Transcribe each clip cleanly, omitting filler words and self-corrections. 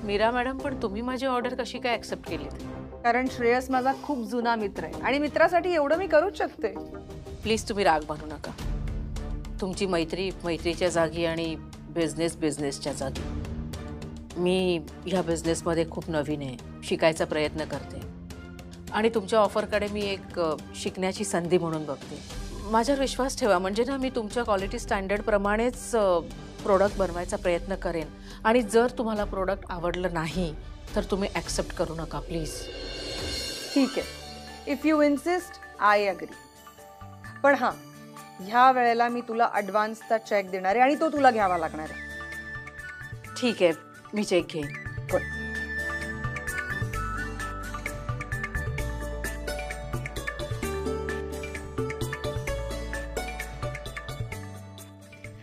Mira madam, पण तुम्ही माझी ऑर्डर कशी काय ॲक्सेप्ट केलीत? कारण श्रेयस माझा खूप जुना मित्र आहे आणि मित्रासाठी एवढं मी करूच शकते. प्लीज तुम्ही राग मानू नका. तुमची मैत्री मैत्रीच्या जागी आणि बिझनेस बिझनेसच्या जागी. मी ह्या बिझनेसमध्ये खूप नवीन आहे, शिकायचा प्रयत्न करते आणि तुमच्या ऑफरकडे मी एक शिकण्याची संधी म्हणून बघते. माझ्यावर विश्वास ठेवा, म्हणजे ना मी तुमच्या क्वालिटी स्टँडर्डप्रमाणेच प्रोडक्ट बनवायचा प्रयत्न करेन आणि जर तुम्हाला प्रोडक्ट आवडलं नाही तर तुम्ही ॲक्सेप्ट करू नका प्लीज. ठीक आहे, if you insist I agree. पण हां, ह्या वेळेला मी तुला ॲडव्हान्सचा चेक देणार आहे आणि तो तुला घ्यावा लागणार आहे. ठीक आहे, मी चेक घेईन. गुड.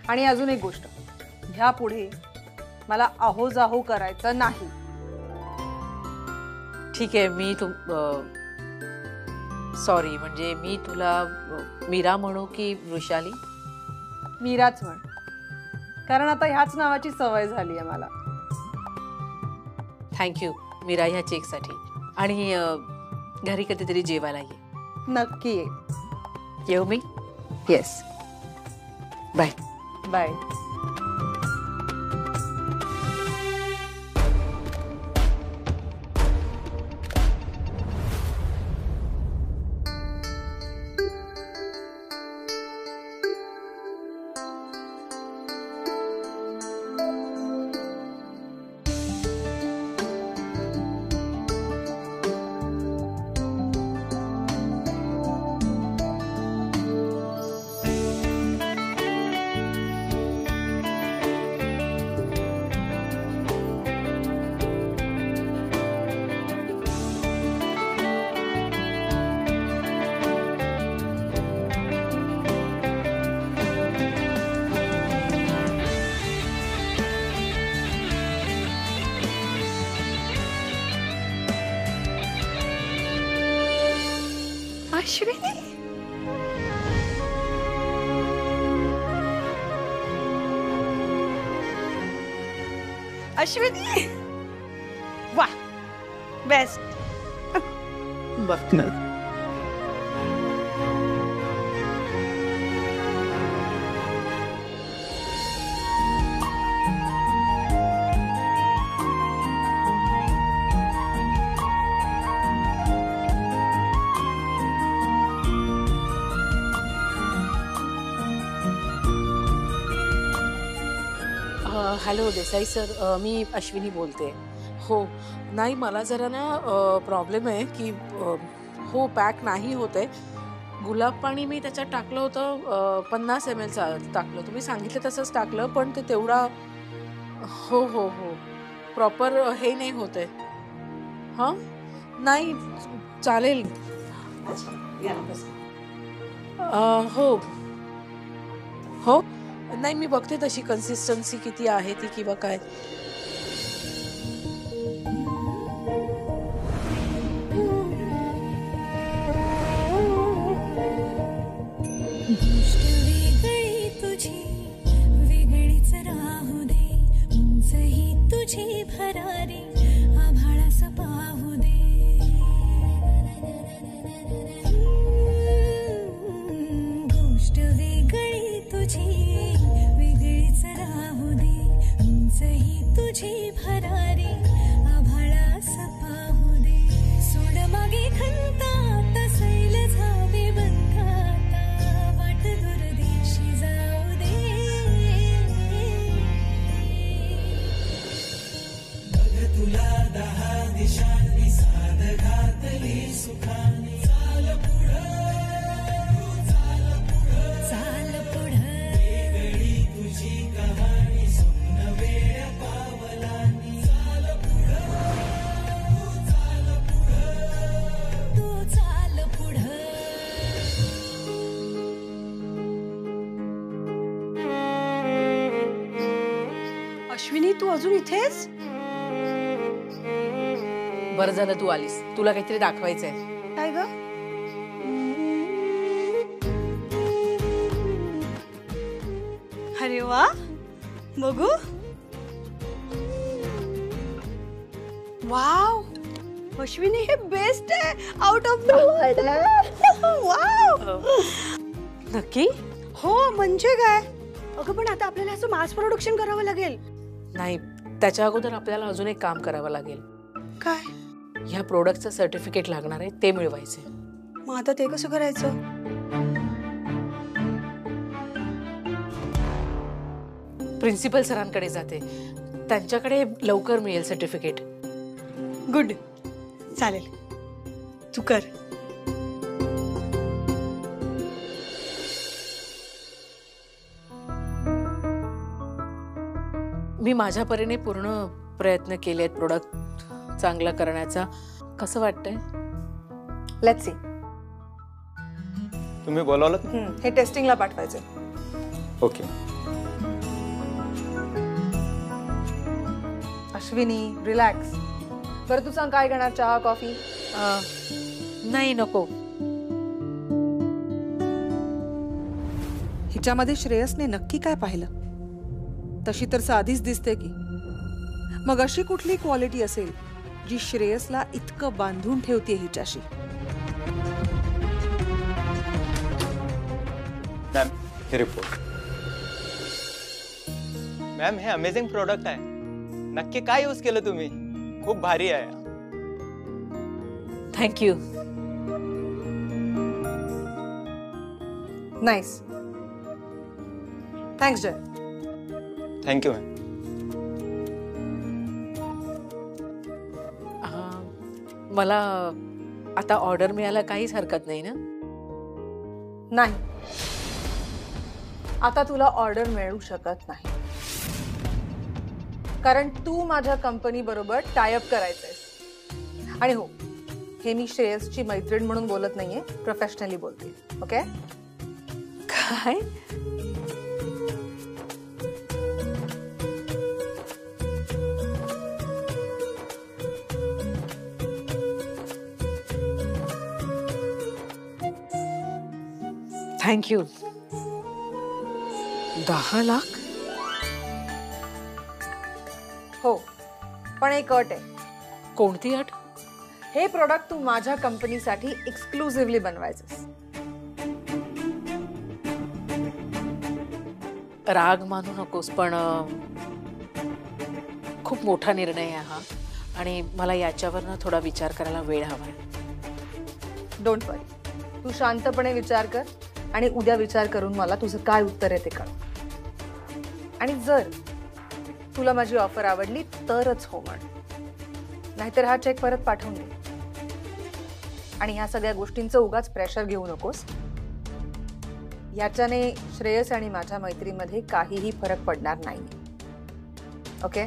आणि अजून एक गोष्ट, ह्या पुढे मला आहोजाहो करायचं नाही. ठीक आहे, मी सॉरी, म्हणजे मी तुला मीरा म्हणू की वृषाली? मीराच म्हण, कारण आता ह्याच नावाची सवय झाली आहे मला. थँक्यू मीरा ह्या चेकसाठी. आणि घरी कधीतरी जेवायला ये. नक्की ये. येऊ मी? Yes. Bye bye. Ashwini, Ashwini, वाह, बेस्ट. बघ ना. हॅलो देसाई सर, मी अश्विनी बोलते. हो, नाही मला जरा ना प्रॉब्लेम आहे की हो पॅक नाही होत आहे. गुलाब पाणी मी त्याच्यात टाकलं होतं, 50 ml टाकलं, तुम्ही सांगितलं तसंच टाकलं, पण ते तेवढा हो हो हो प्रॉपर हे नाही होत आहे. हां नाही चालेल. हो हो नाही, मी बघते तशी कन्सिस्टन्सी किती आहे ती किंवा काय. तुझी भरारी आभाळास पाहू दे. गोष्ट वेगळी तुझी वेगळीच राहू दे. उंचही तुझी भरारी आभाळास पाहू दे. सोड मागे खंता तसैल झाले बंधाता. वाट दुर्दिशी जाऊ दे. तुला 10 दिशांनी साध घातली सुखानी. चाल पुढं, चाल पुढं. वेगळी तुझी कहाणी स्वप्न वेळ पावलांनी. चाल पुढं, तू चाल पुढं. अश्विनी, तू अजून इथेच? बरं झालं तू आलीस, तुला काहीतरी दाखवायचंय. काय ग? अरे वा, बघू. वाव अश्विनी हे बेस्ट आहे out of the world wow नक्की? हो म्हणजे काय अगं पण आता आपल्याला असं मास प्रोडक्शन करावं लागेल. नाही, त्याच्या अगोदर आपल्याला अजून एक काम करावं लागेल. काय ह्या प्रोडक्टचं सर्टिफिकेट लागणार आहे, ते मिळवायचे. मग आता ते कसं करायचं? प्रिन्सिपल सरांकडे जाते, त्यांच्याकडे लवकर मिळेल सर्टिफिकेट. गुड चालेल तू कर. मी माझ्या परीने पूर्ण प्रयत्न केलेत प्रोडक्ट चांगलं करण्याचा. कसं वाटतंय? Let's see. तुम्ही बोलावलं? हे टेस्टिंगला पाठवायचे. ओके. अश्विनी रिलॅक्स. बरं तू सांग काय घेणार, चहा कॉफी? नाही, नको. हिच्यामध्ये श्रेयसने नक्की काय पाहिलं? तशी तर साधीच दिसते की. मग अशी कुठली क्वालिटी असेल जी श्रेयसला इतकं बांधून ठेवते हिच्याशी? मॅम हे रिपोर्ट. मॅम हे अमेझिंग प्रोडक्ट आहे. नक्की काय यूज केलं तुम्ही? खूप भारी आहे. Thank you. Nice. Thanks Jai. Thank you ma'am. मला आता ऑर्डर मिळायला काहीच हरकत नाही ना? नाही, आता तुला ऑर्डर मिळू शकत नाही, कारण तू माझ्या कंपनी बरोबर टायअप करायचंयस. आणि हो, हे मी श्रेयसची मैत्रीण म्हणून बोलत नाहीये, प्रोफेशनली बोलते. ओके? काय? थँक्यू. 10 लाख? हो, पण एक अट आहे. कोणती अट? हे प्रोडक्ट तू माझ्या कंपनीसाठी एक्सक्लुझिव्हली बनवायचंस. राग मानू नकोस, पण खूप मोठा निर्णय आहे हा, आणि मला याच्यावर थोडा विचार करायला वेळ हवाय. डोंट वरी, तू शांतपणे विचार कर आणि उद्या विचार करून मला तुझं काय उत्तर आहे ते कळ. आणि जर तुला माझी ऑफर आवडली तरच हो म्हण, नाहीतर हा चेक परत पाठवून दे. आणि ह्या सगळ्या गोष्टींचं उगाच प्रेशर घेऊ नकोस. याच्याने श्रेयस आणि माझ्या मैत्रीमध्ये काहीही फरक पडणार नाही. ओके?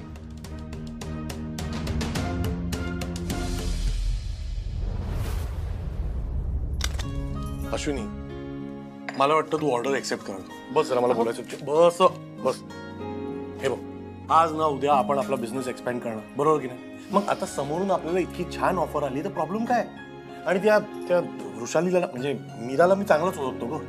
अश्विनी, मला वाटतं तू ऑर्डर एक्सेप्ट कर. बस जरा मला बोलायचं होतं. बस बस. हे बघ, आज ना उद्या आपण आपला बिझनेस एक्सपॅन्ड करणार, बरोबर की नाही? मग आता समोरून आपल्याला इतकी छान ऑफर आली तर प्रॉब्लेम काय? आणि त्या वृषालीला म्हणजे मीराला मी चांगलंच ओळखतो ग.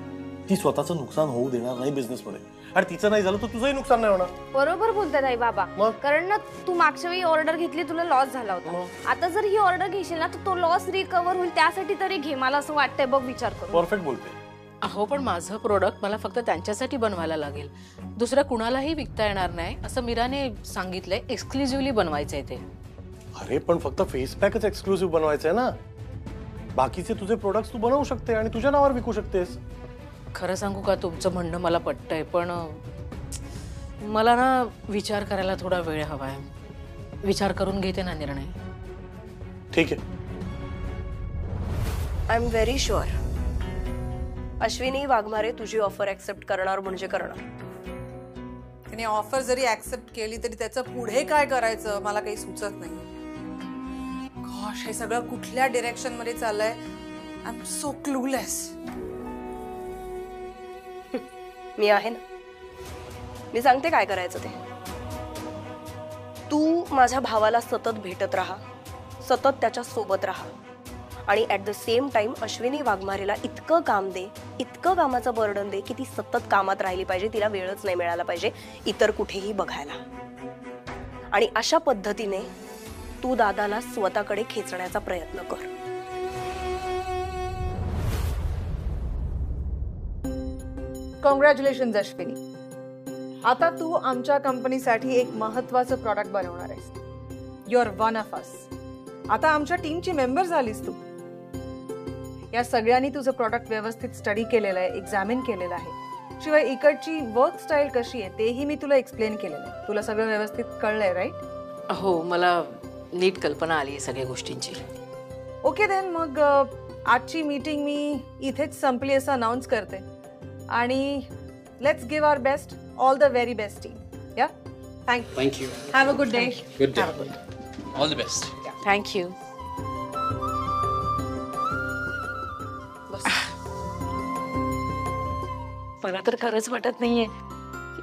ती स्वतःचं नुकसान होऊ देणार नाही बिझनेसमध्ये, आणि तिचं नाही झालं तर तुझंही नुकसान नाही होणार. बरोबर बोलतात आई बाबा. मग? कारण ना तू मागच्या वेळी ऑर्डर घेतली, तुला लॉस झाला होता. आता जर ही ऑर्डर घेशील ना तर तो लॉस रिकव्हर होईल. त्यासाठी तरी घे, मला असं वाटतंय. बघ विचार करून. परफेक्ट बोलते. अहो, पण माझं प्रोडक्ट मला फक्त त्यांच्यासाठी बनवायला लागेल, दुसऱ्या कुणालाही विकता येणार नाही असं मीराने सांगितलंय. एक्सक्लुझिव्हली बनवायचंय ते. अरे पण फक्त फेस पॅकच एक्सक्लुसिव्ह बनवायचंय ना. बाकीचे तुझे प्रोडक्ट्स तू बनवू शकते आणि तुझ्या नावावर विकू शकतेस. खरं सांगू का, तुमचं म्हणणं मला पटतंय, पण मला ना विचार करायला थोडा वेळ हवाय. विचार करून घेते ना निर्णय. ठीक आहे. I am very sure Ashwini Waghmare तुझी ऑफर ऍक्सेप्ट करणार म्हणजे करणार. तिने ऑफर जरी ऍक्सेप्ट केली तरी त्याचं पुढे काय करायचं मला काही सुचत नाही. गॉश, हे सगळं कुठल्या डिरेक्शन मध्ये चाललंय? I am so clueless. मी आहे ना, मी सांगते काय करायचं ते. तू माझ्या भावाला सतत भेटत राहा, सतत त्याच्या सोबत राहा, आणि at the same time Ashwini वाघमारेला इतकं काम दे, इतकं कामाचं बर्डन दे की ती सतत कामात राहिली पाहिजे, तिला वेळच नाही मिळाला पाहिजे इतर कुठेही बघायला. आणि अशा पद्धतीने तू दादाला स्वतःकडे खेचण्याचा प्रयत्न कर. कॉंग्रॅच्युलेशन अश्विनी. आता तू आमच्या कंपनीसाठी एक महत्वाचं प्रॉडक्ट बनवणार आहेस. You are one of us. आता आमच्या टीमची मेंबर झालीस तू. या सगळ्यांनी तुझं प्रॉडक्ट व्यवस्थित स्टडी केलेलं आहे, एक्झामिन केलेलं आहे. शिवाय इकडची वर्क स्टाईल कशी आहे तेही मी तुला एक्सप्लेन केलेलं आहे. तुला सगळं व्यवस्थित कळलंय राईट? हो, मला नीट कल्पना आली आहे सगळ्या गोष्टींची. ओके देन, मग आजची मीटिंग मी इथेच संपली असं अनाउन्स करते. आणि let's give our best, all the very best team. या, thank you. Have a good day. Good day. All the best. Thank you. मला तर खरंच वाटत नाहीये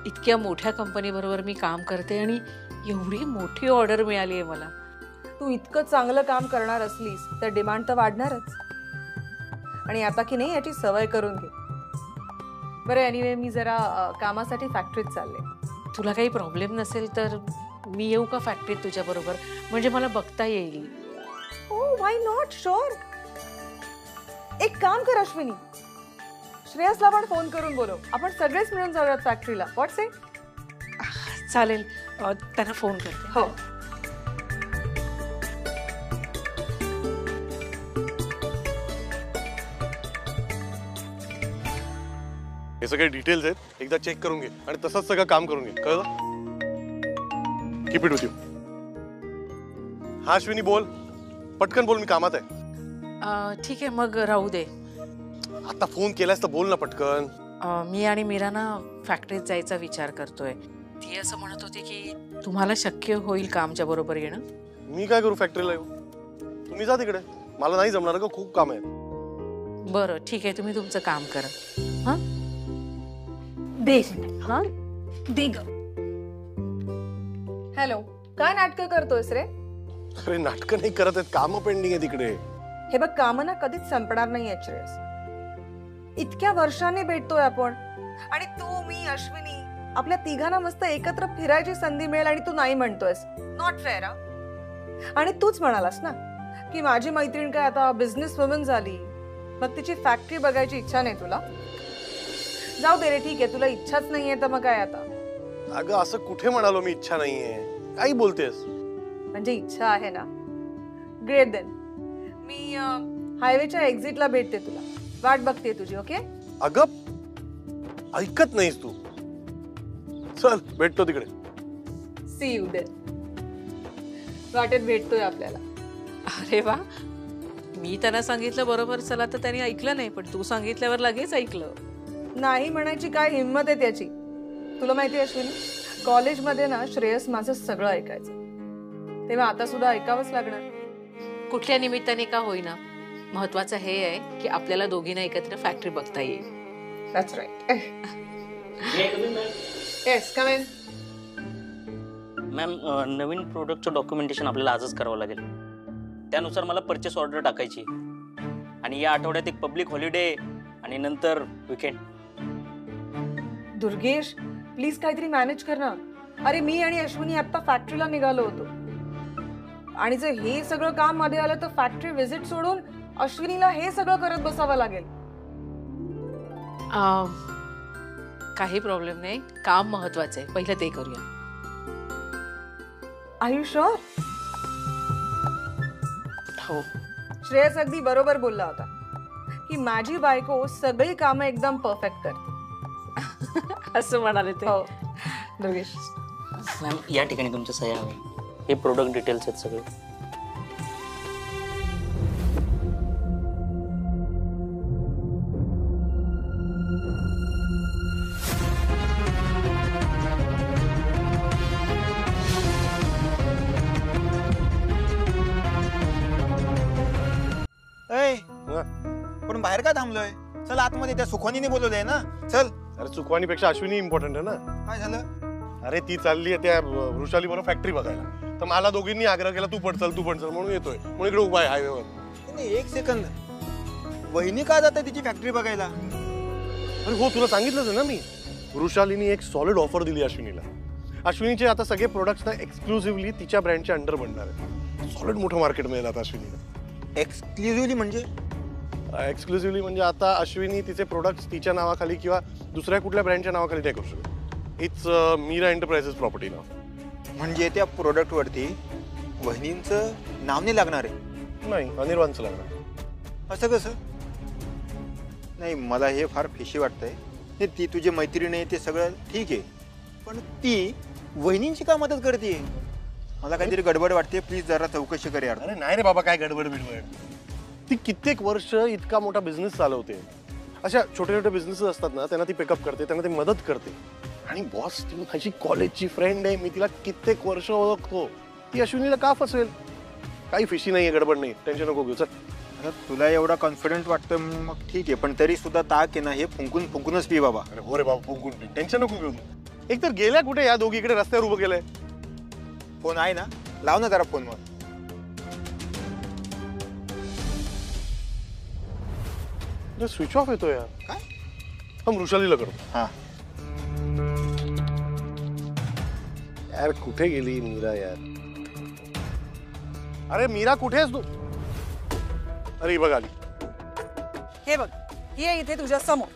इतक्या मोठ्या कंपनी बरोबर मी काम करते आणि एवढी मोठी ऑर्डर मिळाली आहे मला. तू इतकं चांगलं काम करणार असलीस तर डिमांड तर वाढणारच. आणि आता की नाही याची सवय करून घे. बरं, एनिवे मी जरा कामासाठी फॅक्टरीत चालले. तुला काही प्रॉब्लेम नसेल तर मी येऊ का फॅक्टरीत तुझ्या बरोबर? म्हणजे मला बघता येईल. हो, व्हाय नॉट, शुअर. एक काम कर अश्विनी, श्रेयसला पण फोन करून बोलव. आपण सगळेच मिळून जाऊयात फॅक्टरीला. व्हॉट्स इट? चालेल, त्यांना फोन करते. हो. हे सगळे डिटेल्स आहेत, एकदा चेक करून घे आणि तसंच सगळं काम करून घे. कळलं? Keep it with you. हा अश्विनी बोल, पटकन बोल, मी कामात आहे. ठीक आहे, मग राहू दे. आता फोन केलास तर बोल ना पटकन. मी आणि मीरा ना फॅक्टरीत जायचा विचार करतोय. ती असं म्हणत होती की तुम्हाला शक्य होईल का आमच्या बरोबर येणं? मी काय करू फॅक्टरीला येऊ? तुम्ही जा तिकडे, मला नाही जमणार का, खूप काम आहे. बरं ठीक आहे, तुम्ही तुमचं काम करा. हा दे. हा दे ग. हॅलो, काय नाटकं करतोयस रे? अरे नाटकं नाही करत आहेत, काम पेंडिंग आहे तिकडे. हे बघ, काम ना कधीच संपणार नाही आहेत श्रेयस. इतक्या वर्षांनी भेटतोय आपण आणि तू, मी, अश्विनी आपल्या तिघांना मस्त एकत्र फिरायची संधी मिळेल आणि तू नाही म्हणतोयस. Not fair. आणि तूच म्हणालास ना की माझी मैत्रीण काय आता बिझनेस वुमन झाली, मग तिची फॅक्टरी बघायची इच्छा नाही तुला? जाऊ दे रे, ठीक आहे, तुला इच्छाच नाहीये तर मग काय आता? अगं असं कुठे म्हणालो मी इच्छा नाहीये, काही बोलतेस? म्हणजे इच्छा आहे ना. Great then. मी हायवेच्या एक्झिटला भेटते तुला. वाट बघते तुझी. ओके? अगं ऐकत नाहीस तू. चल भेटतो तिकडे. See you then. वाटेत भेटतोय आपल्याला. अरे वा, मी त्यांना सांगितलं बरोबर चला तर त्यांनी ऐकलं नाही, पण तू सांगितल्यावर लगेच ऐकलं. नाही म्हणायची काय हिंमत आहे त्याची. तुला माहिती अश्विनी, कॉलेजमध्ये ना श्रेयस माझं सगळं ऐकायचं, तेव्हा आता सुद्धा ऐकावंच लागणार. कुठल्या निमित्ताने का होईना, महत्वाचं हे आहे की आपल्याला दोघींना एकत्र फॅक्टरी बघता येईल. That's right. Yes, come in. Ma'am, नवीन प्रोडक्टचं डॉक्युमेंटेशन आपल्याला आजच करावं लागेल. त्यानुसार मला परचेस ऑर्डर टाकायची आणि या आठवड्यात एक पब्लिक हॉलिडे आणि नंतर वीकेंड. दुर्गेश, प्लीज काहीतरी मॅनेज कर ना. अरे मी आणि अश्विनी आता फॅक्टरीला निघालो होतो आणि जर हे सगळं काम मध्ये आलं तर फॅक्टरी व्हिजिट सोडून अश्विनीला हे सगळं करत बसावं लागेल. काही प्रॉब्लेम नाही, काम महत्वाचं आहे, पहिलं ते करूया. Are you sure? हो. श्रेयस अगदी बरोबर बोलला होता की माझी बायको सगळी कामं एकदम परफेक्ट करते. असं म्हणाले ते. हो दुर्गेश. मॅम, या ठिकाणी तुमचं सह्या हवी. हे प्रोडक्ट डिटेल्स आहेत सगळे. पण बाहेर का थांबलोय? चल आतमध्ये, त्या सुखवानीने बोलवलंय ना. चल. अरे सुखवानीपेक्षा अश्विनी इम्पॉर्टंट आहे ना. काय झालं? अरे ती चालली आहे त्या वृषाली बरोबर फॅक्टरी बघायला, तर मला दोघींनी आग्रह केला तू पण चल म्हणून येतोय. म्हणून इकडे उभा आहे हायवेवर. एक सेकंद, वहिनी का जाते तिची फॅक्टरी बघायला? अरे हो, तुला सांगितलंच ना मी. वृषालीनी एक सॉलिड ऑफर दिली अश्विनीला. अश्विनीचे आता सगळे प्रोडक्ट्स ना एक्सक्लुसिव्हली तिच्या ब्रँडच्या अंडर बनणार आहेत. सॉलिड मोठं मार्केट मिळेल आता अश्विनीला. एक्सक्लुझिव्हली म्हणजे एक्सक्लुझिव्हली म्हणजे आता अश्विनी तिचे प्रोडक्ट्स तिच्या नावाखाली किंवा दुसऱ्या कुठल्या ब्रँडच्या नावाखाली नाही करू शकत. इट्स मीरा एंटरप्राइजेस प्रॉपर्टी नाव. म्हणजे त्या प्रोडक्ट वरती वहिनींचं नाव नाही लागणार आहे? नाही, अनिर्वाणचं लागणार. असं कसं? नाही, मला हे फार फिशी वाटतंय. ते ती तुझी मैत्रीण आहे ते सगळं ठीक आहे, पण ती वहिनींची का मदत करते? मला काहीतरी गडबड वाटते. प्लीज जरा चौकशी कर यार. अरे नाही रे बाबा, काय गडबड बिडबड. ती कित्येक वर्ष इतका मोठा बिझनेस चालवते. अशा छोटे छोटे बिझनेसेस असतात ना, त्यांना ती पिकअप करते, त्यांना ती मदत करते. आणि बॉस, ती माझी कॉलेजची फ्रेंड आहे, मी तिला कित्येक वर्ष ओळखतो. ती अश्विनीला का फसवेल? काही फिशी नाहीये, गडबड नाही, टेन्शन नको घेऊ. चल. तुला एवढा कॉन्फिडंट वाटतं मग ठीक आहे, पण तरी सुद्धा ताक आहे ना, हे फुंकून फुंकूनच पी बाबा. अरे हो रे बाबा, फुंकून पी, टेन्शन नको घेऊ. एक तर गेल्या कुठे या दोघी? इकडे रस्त्यावर उभं केलंय. फोन आहे ना, लाव ना जरा फोनवर. स्विच ऑफ येतो यार. काय? हम वृषालीला करतो. हा यार, कुठे गेली मीरा यार? अरे मीरा, कुठे आहेस तू? अरे ही बघ आली. हे बघ, ही आहे इथे तुझ्या समोर.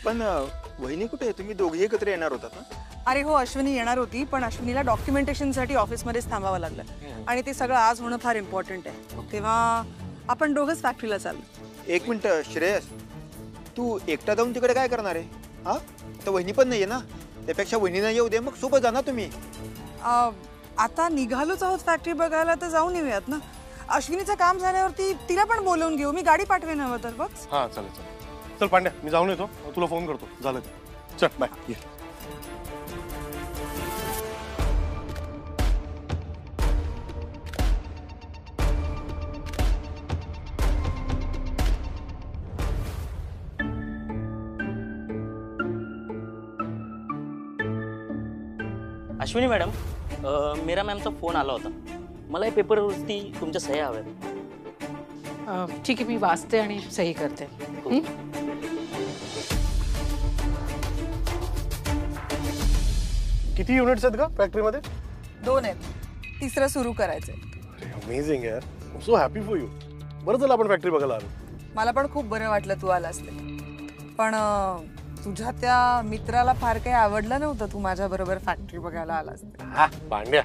पण वहिनी कुठे आहे? तुम्ही दोघे एकत्र येणार होतात ना? अरे हो, अश्विनी येणार होती, पण अश्विनीला डॉक्युमेंटेशनसाठी ऑफिसमध्येच थांबावं लागलं. आणि ते सगळं आज होणं फार इम्पॉर्टंट आहे. तेव्हा आपण दोघंच फॅक्टरीला चाललो. एक मिनिट श्रेयस, तू एकटा जाऊन तिकडे काय करणार आहे? हा, तर वहिनी पण नाहीये ना, त्यापेक्षा वहिनीला येऊ दे, मग सोबत जा ना तुम्ही. आता निघालोच आहोत फॅक्टरी बघायला, तर जाऊन येऊयात ना. अश्विनीचं काम झाल्यावरती तिला पण बोलवून घेऊ. मी गाडी पाठवेन हवं तर. बघ. हा चालेल चालेल. चल पांड्या, मी जाऊन येतो, तुला फोन करतो. झालं. चल बाय. ये. अश्विनी मॅडम, मीरा मॅमचा फोन आला होता. मला या पेपरवरती तुमच्या सह्या हव्यात. ठीक आहे, मी वाचते आणि सही करते. किती युनिट्स आहेत का फॅक्टरीमध्ये? 2 आहेत, तिसरं सुरू करायचंय. अमेझिंग यार, I am so happy for you. बरं झालं आपण फॅक्टरी बघायला आलो. मला पण खूप बरं वाटलं तू आलास ते. पण तुझ्या त्या मित्राला फार काही आवडलं नव्हतं तू माझ्या बरोबर फॅक्टरी बघायला आलास. हा, Pandya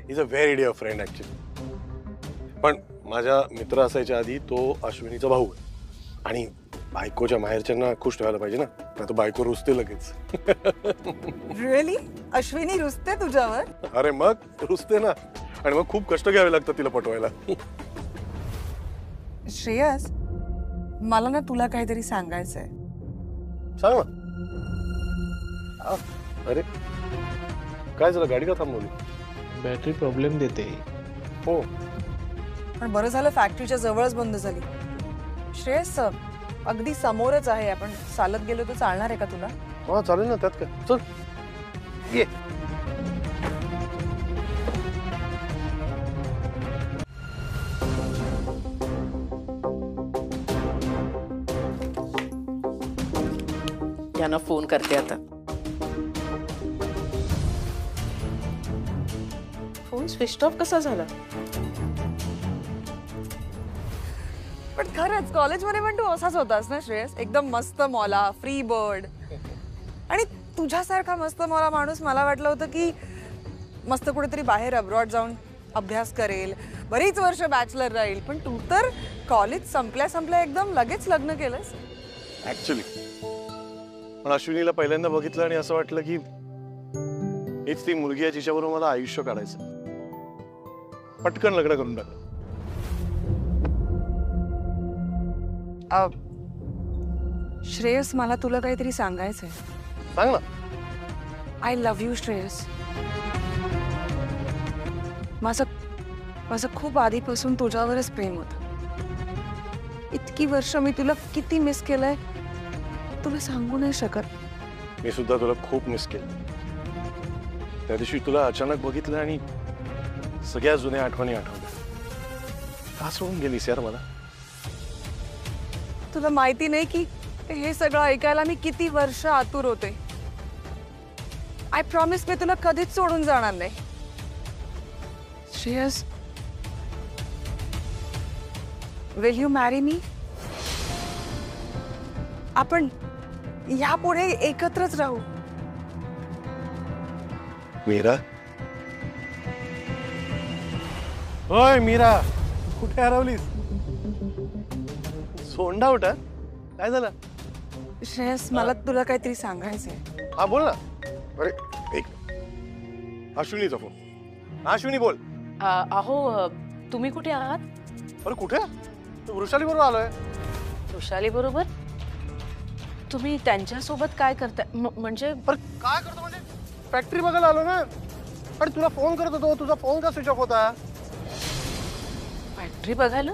is a very dear friend actually. पण माझ्या मित्र असायच्या आधी तो अश्विनीचा भाऊ आहे. आणि बायकोच्या माहेरच्यांना खुश ठेवायला पाहिजे ना, नाही तर बायको रुसते लगेच. रिअली? अश्विनी रुसते तुझ्यावर? अरे मग रुसते ना, आणि मग खूप कष्ट घ्यावे लागतात तिला पटवायला. श्रेयस, मला ना तुला काहीतरी सांगायचंय. सांग ना. अरे काय झालं, गाडी का थांबवली? बॅटरी प्रॉब्लेम देते. हो, पण बरं झालं फॅक्टरीच्या जवळच बंद झाली. श्रेयस, अगदी समोरच आहे, आपण चालत गेलो तर चालणार आहे का तुला? हा चालेल ना, त्यात काय. चल ये. यांना फोन करते आता. फोन स्विच ऑफ कसा झाला? पण खरंच कॉलेजमध्ये पण तू असाच होतास ना श्रेयस, एकदम मस्त मौला, फ्री बर्ड. आणि तुझ्यासारखा मस्त मौला माणूस मला वाटलं होतं की मस्त कुठेतरी बाहेर अब्रॉड जाऊन अभ्यास करेल, बरीच वर्ष बॅचलर राहील. पण तू तर कॉलेज संपल्या एकदम लगेच लग्न केलंस. ऍक्च्युली पण अश्विनीला पहिल्यांदा बघितलं आणि असं वाटलं की हीच ती मुलगी आहे जिच्याबरोबर मला आयुष्य काढायचं. पटकन लग्न करून टाकलं. श्रेयस, मला तुला काहीतरी सांगायचंय. सांग ना. I love you Shreyas. माझं खूप आधीपासून तुझ्यावरच प्रेम होतं. इतकी वर्ष मी तुला किती मिस केलंय तुला सांगू नाही शकत. मी सुद्धा तुला खूप मिस केलं. त्या दिवशी तुला अचानक बघितलं आणि सगळ्या जुन्या आठवणी आठवल्या. का सोडून गेलीस यार मला? तुला माहिती नाही की हे सगळं ऐकायला मी किती वर्ष आतुर होते. आय प्रॉमिस मी तुला कधीच सोडून जाणार नाही. Shreyas, will you marry me? आपण यापुढे एकत्रच राहू. मीरा, होय मीरा, कुठे हरवलीस? सोंडा उठा, काय झालं? श्रेयस, मला तुला काहीतरी सांगायचंय. हा बोल ना. अरे एक अश्विनीचा फोन. अश्विनी बोल. अहो तुम्ही कुठे आहात? अरे कुठे? वृषाली बरोबर आलोय. वृषाली बरोबर? तुम्ही त्यांच्यासोबत काय करताय? म्हणजे अरे काय करतो म्हणजे? फॅक्टरी बघायला आलो ना. आणि तुला फोन करत होतो, तुझा फोन का स्विच ऑफ होता? फॅक्टरी बघायला?